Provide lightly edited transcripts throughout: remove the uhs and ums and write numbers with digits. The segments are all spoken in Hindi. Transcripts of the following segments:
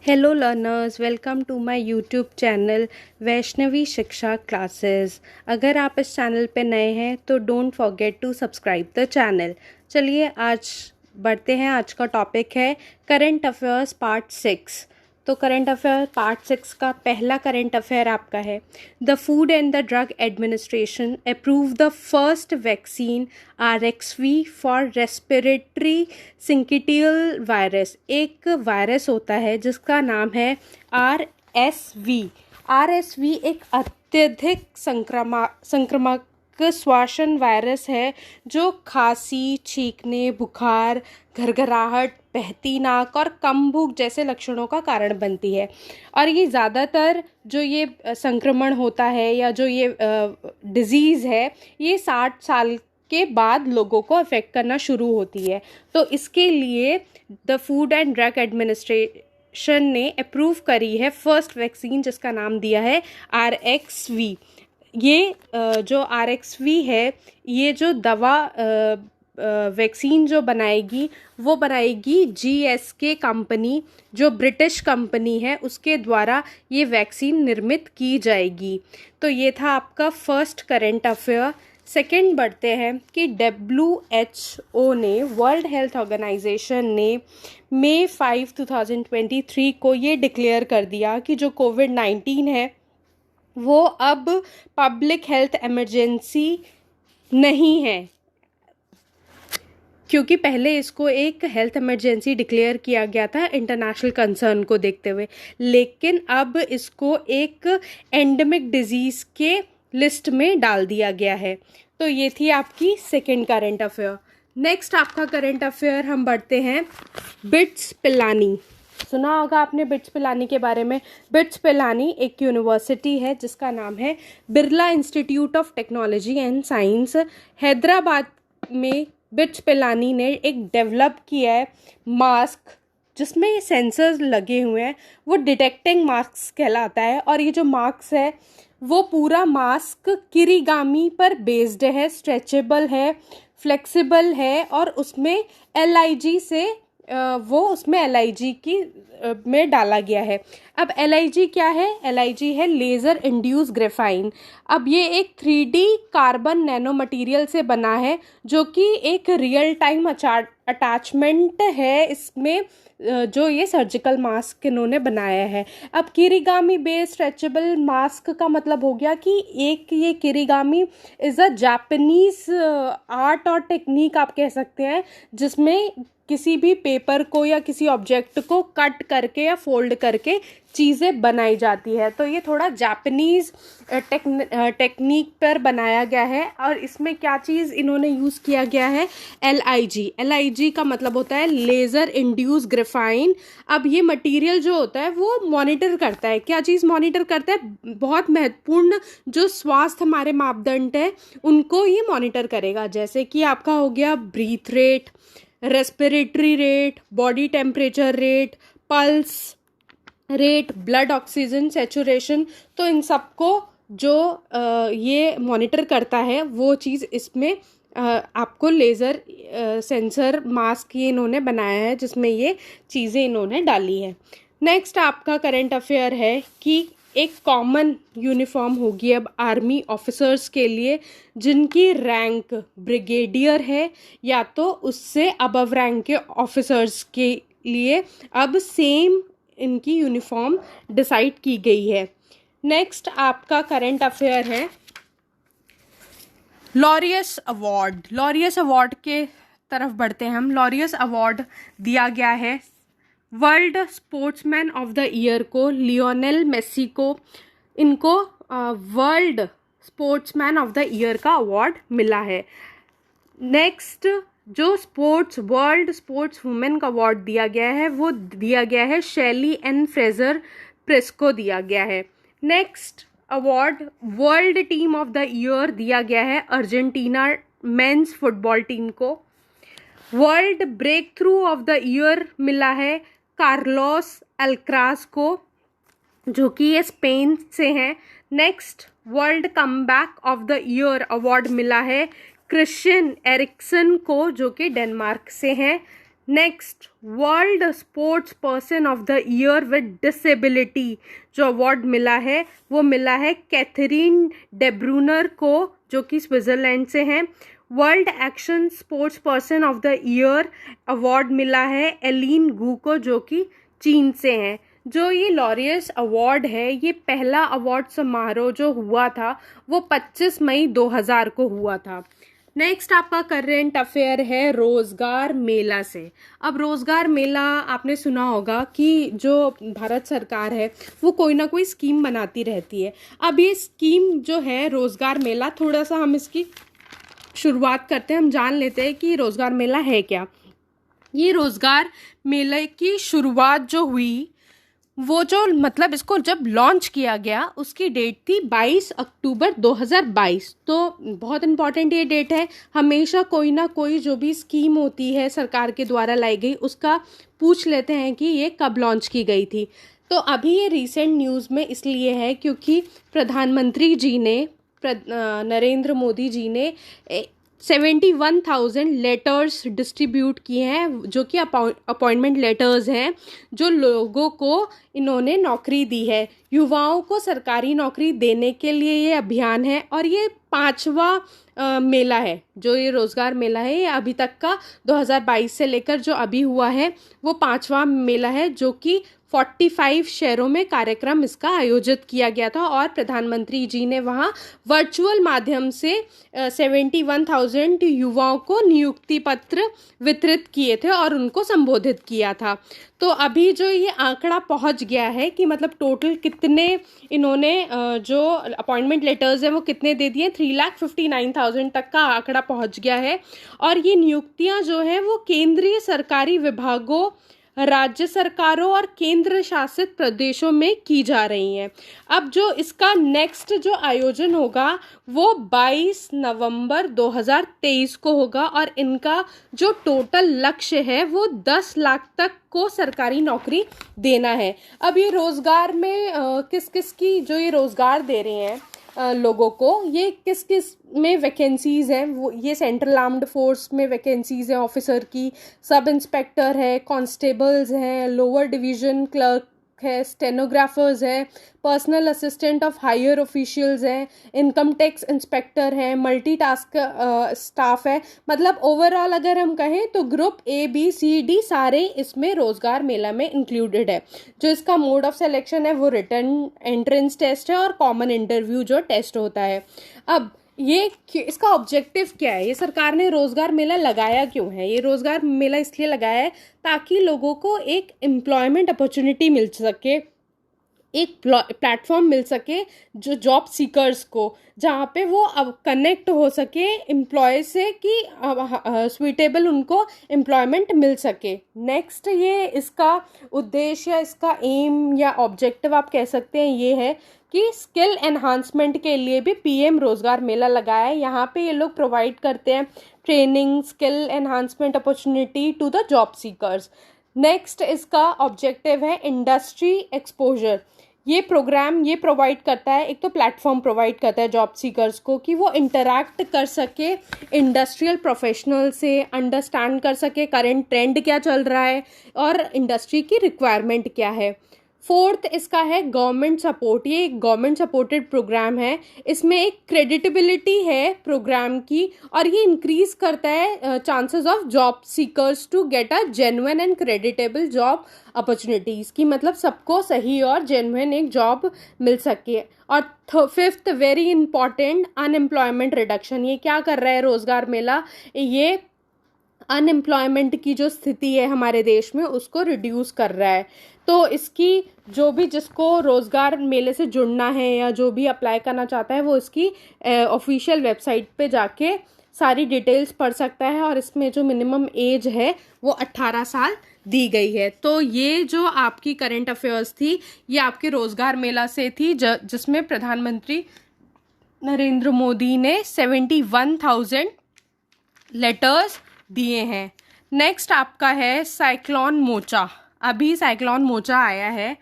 Hello learners, welcome to my YouTube channel Vaishnavi Shiksha classes. अगर आप इस चैनल पे नए हैं तो don't forget to subscribe the channel. चलिए आज बढ़ते हैं। आज का टॉपिक है करंट अफेयर्स पार्ट 6। तो करंट अफेयर पार्ट 6 का पहला करंट अफेयर आपका है, the food and the drug administration approve the first vaccine RXV for respiratory syncytial virus. एक वायरस होता है जिसका नाम है RSV। RSV एक अत्यधिक संक्रामक श्वासन वायरस है जो खांसी, छींकने, बुखार, घरघराहट, बहती नाक और कम भूख जैसे लक्षणों का कारण बनती है। और ये ज़्यादातर जो ये संक्रमण होता है या जो ये डिज़ीज़ है, ये 60 साल के बाद लोगों को अफेक्ट करना शुरू होती है। तो इसके लिए the food and drug administration ने अप्रूव करी है फर्स्ट वैक्सीन जिसका नाम दिया है RXV। ये जो RXV है, ये जो दवा वैक्सीन जो बनाएगी वो बनाएगी GSK कंपनी, जो ब्रिटिश कंपनी है, उसके द्वारा ये वैक्सीन निर्मित की जाएगी। तो ये था आपका फर्स्ट करंट अफेयर। सेकंड बढ़ते हैं कि WHO ने, वर्ल्ड हेल्थ ऑर्गेनाइजेशन ने May 5, 2023 को ये डिक्लेयर कर दिया कि जो कोविड-19 है वो अब पब्लिक हेल्थ इमरजेंसी नहीं है, क्योंकि पहले इसको एक हेल्थ इमरजेंसी डिक्लेयर किया गया था इंटरनेशनल कंसर्न को देखते हुए, लेकिन अब इसको एक एंडेमिक डिजीज़ के लिस्ट में डाल दिया गया है। तो ये थी आपकी सेकेंड करंट अफेयर। नेक्स्ट आपका करंट अफेयर हम बढ़ते हैं बिट्स पिलानी। सुना होगा आपने बिट्स पिलानी के बारे में। बिट्स पिलानी एक यूनिवर्सिटी है जिसका नाम है Birla institute of technology and science. Hyderabad में बिट्स पिलानी ने एक डेवलप किया है मास्क जिसमें सेंसर्स लगे हुए हैं, वो डिटेक्टिंग मास्क कहलाता है। और ये जो मास्क है वो पूरा मास्क किरीगामी पर बेस्ड है, स्ट्रेचेबल है, फ्लेक्सिबल है और उसमें LIG से उसमें LIG की में डाला गया है। अब LIG क्या है? LIG है लेज़र इंड्यूस ग्रेफाइन। अब ये एक 3D कार्बन नैनो मटेरियल से बना है जो कि एक रियल टाइम अटैचमेंट है इसमें, जो ये सर्जिकल मास्क इन्होंने बनाया है। अब किरीगामी बेस्ड स्ट्रेचेबल मास्क का मतलब हो गया कि एक ये किरीगामी इज़ अ जापानीज आर्ट और टेक्निक आप कह सकते हैं, जिसमें किसी भी पेपर को या किसी ऑब्जेक्ट को कट करके या फोल्ड करके चीज़ें बनाई जाती है। तो ये थोड़ा जापानीज़ टेक्निक पर बनाया गया है। और इसमें क्या चीज़ इन्होंने यूज़ किया गया है? LIG का मतलब होता है लेज़र इंड्यूस ग्रेफाइन। अब ये मटेरियल जो होता है वो मॉनिटर करता है, क्या चीज़ मॉनिटर करता है? बहुत महत्वपूर्ण जो स्वास्थ्य हमारे मापदंड है उनको ये मॉनिटर करेगा, जैसे कि आपका हो गया breath rate, respiratory rate, body temperature rate, pulse rate, blood oxygen saturation. तो इन सबको जो ये मॉनिटर करता है वो चीज़ इसमें आपको लेज़र सेंसर मास्क ये इन्होंने बनाया है जिसमें ये चीज़ें इन्होंने डाली है। नेक्स्ट आपका करंट अफेयर है कि एक कॉमन यूनिफॉर्म होगी अब आर्मी ऑफिसर्स के लिए जिनकी रैंक ब्रिगेडियर है या तो उससे अबव रैंक के ऑफिसर्स के लिए अब सेम इनकी यूनिफॉर्म डिसाइड की गई है। नेक्स्ट आपका करंट अफेयर है लॉरियस अवार्ड। लॉरियस अवार्ड के तरफ बढ़ते हैं हम। लॉरियस अवार्ड दिया गया है world sportsman of the year को, लियोनेल मेसी को। इनको world sportsman of the year का अवार्ड मिला है। नेक्स्ट जो वर्ल्ड स्पोर्ट्स वुमेन का अवार्ड दिया गया है वो दिया गया है शैली एन फ्रेजर प्रेस को दिया गया है। Next award world team of the year दिया गया है अर्जेंटीना मेंस फुटबॉल टीम को। World breakthrough of the year मिला है कार्लोस अल्क्राज को, जो कि ये स्पेन से हैं। Next world comeback of the year award मिला है क्रिश्चियन एरिक्सन को, जो कि डेनमार्क से हैं। Next, world sports person of the year with disability जो अवार्ड मिला है वो मिला है कैथरीन डेब्रूनर को, जो कि स्विट्ज़रलैंड से हैं। World action sports person of the year award मिला है एलिन गू को, जो कि चीन से हैं। जो ये लॉरियस अवार्ड है, ये पहला अवार्ड समारोह जो हुआ था वो 25 मई 2000 को हुआ था। नेक्स्ट आपका करंट अफेयर है रोज़गार मेला से। अब रोज़गार मेला आपने सुना होगा कि जो भारत सरकार है वो कोई ना कोई स्कीम बनाती रहती है। अब ये स्कीम जो है रोज़गार मेला, थोड़ा सा हम इसकी शुरुआत करते हैं, हम जान लेते हैं कि रोज़गार मेला है क्या। ये रोज़गार मेले की शुरुआत जो हुई वो जो मतलब इसको जब लॉन्च किया गया उसकी डेट थी 22 अक्टूबर 2022। तो बहुत इम्पॉर्टेंट ये डेट है। हमेशा कोई ना कोई जो भी स्कीम होती है सरकार के द्वारा लाई गई उसका पूछ लेते हैं कि ये कब लॉन्च की गई थी। तो अभी ये रिसेंट न्यूज़ में इसलिए है क्योंकि प्रधानमंत्री जी ने नरेंद्र मोदी ने 71,000 लेटर्स डिस्ट्रीब्यूट किए हैं, जो कि अपॉइंटमेंट लेटर्स हैं, जो लोगों को इन्होंने नौकरी दी है। युवाओं को सरकारी नौकरी देने के लिए ये अभियान है और ये 5वां मेला है। जो ये रोज़गार मेला है ये अभी तक का 2022 से लेकर जो अभी हुआ है वो 5वां मेला है, जो कि 45 शहरों में कार्यक्रम इसका आयोजित किया गया था और प्रधानमंत्री जी ने वहाँ वर्चुअल माध्यम से 71,000 युवाओं को नियुक्ति पत्र वितरित किए थे और उनको संबोधित किया था। तो अभी जो ये आंकड़ा पहुंच गया है कि मतलब टोटल कितने इन्होंने जो अपॉइंटमेंट लेटर्स हैं वो कितने दे दिए, 3,59,000 तक का आंकड़ा पहुंच गया है। और ये नियुक्तियां जो हैं वो केंद्रीय सरकारी विभागों, राज्य सरकारों और केंद्र शासित प्रदेशों में की जा रही हैं। अब जो इसका नेक्स्ट जो आयोजन होगा वो 22 नवंबर 2023 को होगा और इनका जो टोटल लक्ष्य है वो 10 लाख तक को सरकारी नौकरी देना है। अब ये रोज़गार में किस किस की जो ये रोज़गार दे रहे हैं लोगों को, ये किस किस में वैकेंसीज़ हैं, वो ये सेंट्रल आर्म्ड फोर्स में वैकेंसीज़ हैं ऑफिसर की, सब इंस्पेक्टर है, कांस्टेबल्स हैं, लोअर डिवीज़न क्लर्क है, स्टेनोग्राफर्स है, personal assistant of higher officials हैं, इनकम टैक्स इंस्पेक्टर है, मल्टीटास्क स्टाफ है। मतलब ओवरऑल अगर हम कहें तो ग्रुप ABCD सारे इसमें रोज़गार मेला में इंक्लूडेड है। जो इसका मोड ऑफ सिलेक्शन है वो रिटन एंट्रेंस टेस्ट है और कॉमन इंटरव्यू जो टेस्ट होता है। अब ये इसका ऑब्जेक्टिव क्या है, ये सरकार ने रोज़गार मेला लगाया क्यों है? ये रोज़गार मेला इसलिए लगाया है ताकि लोगों को एक एम्प्लॉयमेंट अपॉर्चुनिटी मिल सके, एक प्लेटफॉर्म मिल सके जो जॉब सीकर्स को, जहाँ पे वो अब कनेक्ट हो सके एम्प्लॉय से कि स्वीटेबल उनको एम्प्लॉयमेंट मिल सके। नेक्स्ट ये इसका उद्देश्य या इसका एम या ऑब्जेक्टिव आप कह सकते हैं ये है कि स्किल एनहांसमेंट के लिए भी PM रोज़गार मेला लगाया है। यहाँ पे ये लोग प्रोवाइड करते हैं training, skill enhancement opportunity to the job seekers. Next इसका ऑब्जेक्टिव है इंडस्ट्री एक्सपोजर। ये प्रोग्राम ये प्रोवाइड करता है, एक तो प्लेटफॉर्म प्रोवाइड करता है जॉब सीकर्स को कि वो इंटरैक्ट कर सके इंडस्ट्रियल प्रोफेशनल से, अंडरस्टैंड कर सके करंट ट्रेंड क्या चल रहा है और इंडस्ट्री की रिक्वायरमेंट क्या है। फोर्थ इसका है गवर्नमेंट सपोर्ट। ये एक गवर्नमेंट सपोर्टेड प्रोग्राम है, इसमें एक क्रेडिटेबिलिटी है प्रोग्राम की और ये इंक्रीज करता है chances of job seekers to get a genuine and creditable job opportunities की, मतलब सबको सही और जेन्युइन एक जॉब मिल सके। और fifth very important, unemployment reduction. ये क्या कर रहा है रोज़गार मेला, ये अनएम्प्लॉयमेंट की जो स्थिति है हमारे देश में उसको रिड्यूस कर रहा है। तो इसकी जो भी जिसको रोज़गार मेले से जुड़ना है या जो भी अप्लाई करना चाहता है वो इसकी ऑफिशियल वेबसाइट पे जाके सारी डिटेल्स पढ़ सकता है और इसमें जो मिनिमम एज है वो 18 साल दी गई है। तो ये जो आपकी करंट अफेयर्स थी ये आपके रोज़गार मेला से थी, जिसमें प्रधानमंत्री नरेंद्र मोदी ने 71,000 लेटर्स दिए हैं। नेक्स्ट आपका है साइक्लोन मोचा। अभी साइक्लोन मोचा आया है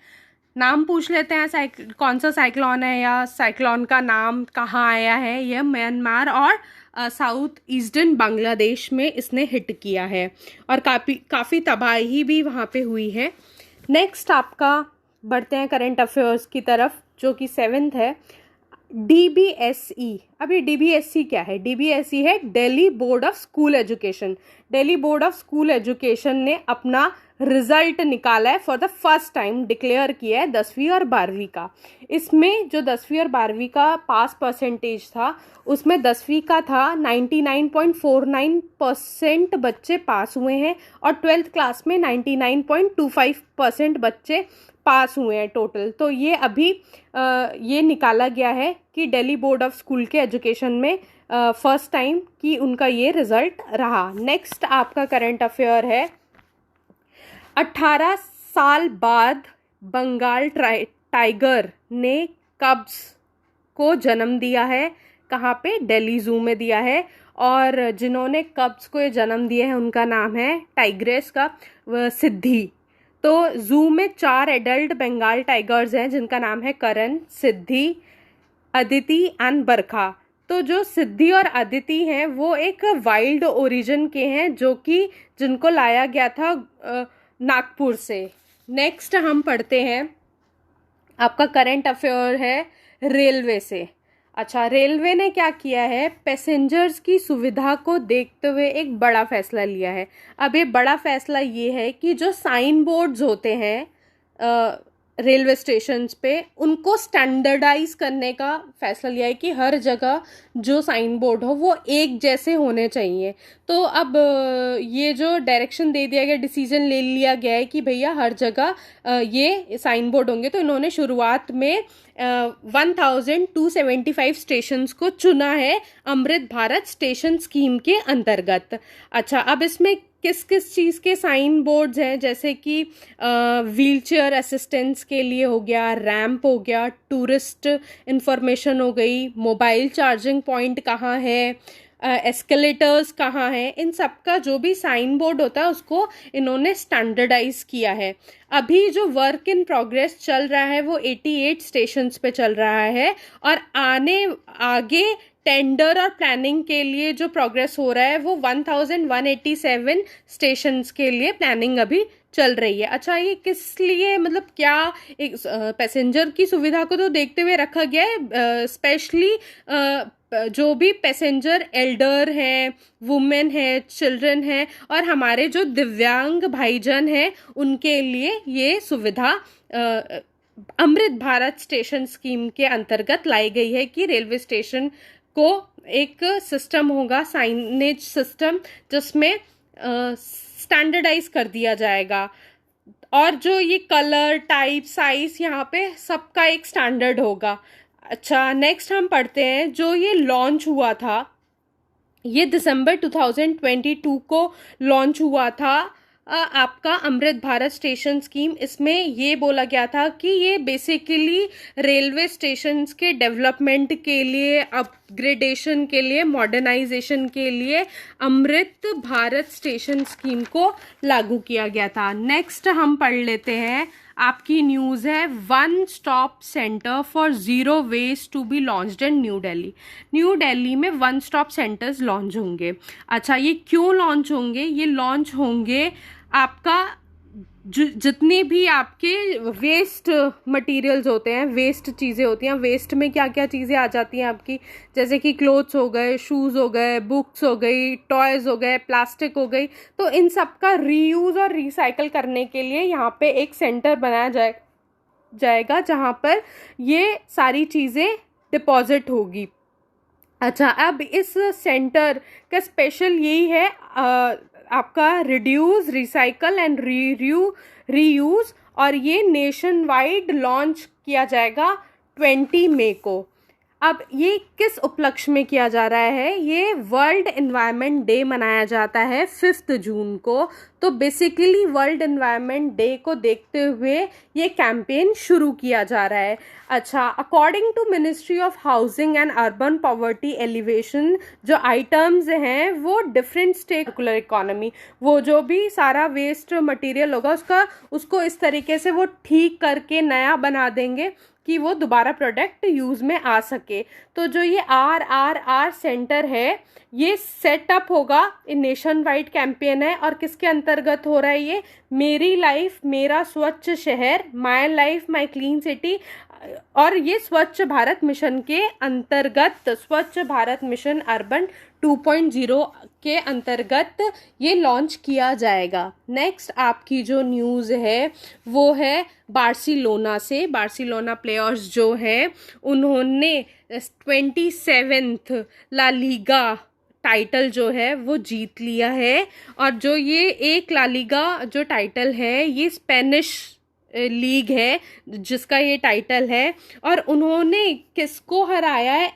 नाम पूछ लेते हैं, कौन सा साइक्लोन है या साइक्लोन का नाम कहाँ आया है। यह म्यांमार और साउथ ईस्टर्न बांग्लादेश में इसने हिट किया है और काफ़ी तबाही भी वहाँ पे हुई है। नेक्स्ट आपका बढ़ते हैं करंट अफेयर्स की तरफ, जो कि 7th है, DBSE। अब ये DBSE क्या है? DBSE है Delhi board of school education. Delhi board of school education ने अपना रिजल्ट निकाला है, for the first time declare किया है 10वीं और 12वीं का। इसमें जो 10वीं और 12वीं का पास परसेंटेज था, उसमें 10वीं का था 99.49% बच्चे पास हुए हैं और 12th क्लास में 99.25% बच्चे पास हुए हैं टोटल। तो ये अभी ये निकाला गया है कि दिल्ली बोर्ड ऑफ स्कूल के एजुकेशन में फर्स्ट टाइम कि उनका ये रिजल्ट रहा। नेक्स्ट आपका करंट अफेयर है, 18 साल बाद बंगाल टाइगर ने कब्स को जन्म दिया है। कहाँ पे? दिल्ली ज़ू में दिया है। और जिन्होंने कब्स को ये जन्म दिया है उनका नाम है टाइग्रेस का सिद्धि। तो ज़ू में 4 एडल्ट बंगाल टाइगर्स हैं जिनका नाम है करण, सिद्धि, अदिति एंड बरखा। तो जो सिद्धि और अदिति हैं वो एक वाइल्ड ओरिजिन के हैं, जो कि जिनको लाया गया था नागपुर से। नेक्स्ट हम पढ़ते हैं, आपका करंट अफेयर है रेलवे से। अच्छा, रेलवे ने क्या किया है? पैसेंजर्स की सुविधा को देखते हुए एक बड़ा फैसला लिया है। अब ये बड़ा फैसला ये है कि जो साइन बोर्ड्स होते हैं रेलवे स्टेशंस पे, उनको स्टैंडर्डाइज करने का फैसला लिया है कि हर जगह जो साइन बोर्ड हो वो एक जैसे होने चाहिए। तो अब ये जो डायरेक्शन दे दिया गया, डिसीजन ले लिया गया है कि भैया हर जगह ये साइन बोर्ड होंगे। तो इन्होंने शुरुआत में 1275 स्टेशंस को चुना है अमृत भारत स्टेशन स्कीम के अंतर्गत। अच्छा, अब इसमें किस किस चीज़ के साइन बोर्ड्स हैं? जैसे कि व्हीलचेयर असिस्टेंस के लिए हो गया, रैंप हो गया, टूरिस्ट इंफॉर्मेशन हो गई, मोबाइल चार्जिंग पॉइंट कहाँ है, एस्केलेटर्स कहाँ हैं, इन सब का जो भी साइन बोर्ड होता है उसको इन्होंने स्टैंडर्डाइज किया है। अभी जो वर्क इन प्रोग्रेस चल रहा है वो 88 स्टेशंस पे चल रहा है और आगे टेंडर और प्लानिंग के लिए जो प्रोग्रेस हो रहा है वो 1187 स्टेशंस के लिए प्लानिंग अभी चल रही है। अच्छा, ये किस लिए, मतलब क्या, एक पैसेंजर की सुविधा को तो देखते हुए रखा गया है। स्पेशली जो भी पैसेंजर एल्डर हैं, वुमेन हैं, चिल्ड्रन हैं और हमारे जो दिव्यांग भाईजन हैं, उनके लिए ये सुविधा अमृत भारत स्टेशन स्कीम के अंतर्गत लाई गई है कि रेलवे स्टेशन को एक सिस्टम होगा, साइनेज सिस्टम, जिसमें स्टैंडर्डाइज कर दिया जाएगा और जो ये कलर, टाइप, साइज, यहाँ पे सबका एक स्टैंडर्ड होगा। अच्छा, नेक्स्ट हम पढ़ते हैं, जो ये लॉन्च हुआ था, ये दिसंबर 2022 को लॉन्च हुआ था आपका अमृत भारत स्टेशन स्कीम। इसमें ये बोला गया था कि ये बेसिकली रेलवे स्टेशंस के डेवलपमेंट के लिए, अपग्रेडेशन के लिए, मॉडर्नाइजेशन के लिए अमृत भारत स्टेशन स्कीम को लागू किया गया था। नेक्स्ट हम पढ़ लेते हैं, आपकी न्यूज़ है, one stop centre for zero waste to be launched in New Delhi. New Delhi में वन स्टॉप सेंटर्स लॉन्च होंगे। अच्छा, ये क्यों लॉन्च होंगे? ये लॉन्च होंगे आपका जितने भी आपके वेस्ट मटेरियल्स होते हैं, वेस्ट चीज़ें होती हैं, वेस्ट में क्या क्या चीज़ें आ जाती हैं आपकी, जैसे कि क्लोथ्स हो गए, शूज़ हो गए, बुक्स हो गई, टॉयज़ हो गए, प्लास्टिक हो गई, तो इन सब का रीयूज़ और रिसाइकल करने के लिए यहाँ पे एक सेंटर बनाया जाएगा जहाँ पर ये सारी चीज़ें डिपॉजिट होगी। अच्छा, अब इस सेंटर का स्पेशल यही है आपका रिड्यूस, रिसाइकल एंड रीयूज़, और ये नेशन वाइड लॉन्च किया जाएगा 20 मई को। अब ये किस उपलक्ष्य में किया जा रहा है? ये वर्ल्ड एनवायरनमेंट डे मनाया जाता है 5 जून को। तो बेसिकली वर्ल्ड एनवायरनमेंट डे को देखते हुए ये कैंपेन शुरू किया जा रहा है। अच्छा, according to ministry of housing and urban poverty alleviation, जो आइटम्स हैं वो डिफरेंट सर्कुलर इकोनॉमी, वो जो भी सारा वेस्ट मटेरियल होगा उसको इस तरीके से वो ठीक करके नया बना देंगे कि वो दोबारा प्रोडक्ट यूज़ में आ सके। तो जो ये RRR सेंटर है, ये सेटअप होगा, नेशन वाइड कैंपेन है। और किसके अंतर्गत हो रहा है ये? मेरी लाइफ मेरा स्वच्छ शहर, my life my clean city. और ये स्वच्छ भारत मिशन के अंतर्गत, स्वच्छ भारत मिशन अर्बन 2.0 के अंतर्गत ये लॉन्च किया जाएगा। नेक्स्ट आपकी जो न्यूज़ है वो है बार्सिलोना से। बार्सिलोना प्लेयर्स जो हैं उन्होंने 27th ला लीगा टाइटल जो है वो जीत लिया है। और जो ये एक ला लीगा जो टाइटल है, ये स्पेनिश लीग है जिसका ये टाइटल है। और उन्होंने किसको हराया है?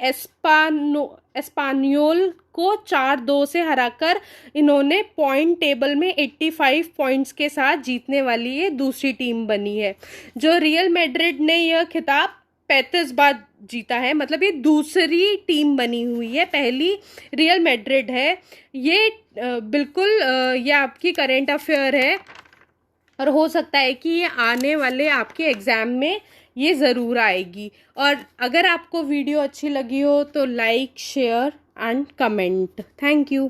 एस्पानियोल को 4-2 से हराकर इन्होंने पॉइंट टेबल में 85 पॉइंट्स के साथ जीतने वाली ये दूसरी टीम बनी है। जो रियल मैड्रिड ने यह खिताब 35 बार जीता है, मतलब ये दूसरी टीम बनी हुई है, पहली रियल मैड्रिड है। ये बिल्कुल ये आपकी करेंट अफेयर है और हो सकता है कि ये आने वाले आपके एग्ज़ाम में ये ज़रूर आएगी। और अगर आपको वीडियो अच्छी लगी हो तो like, share and comment. Thank you.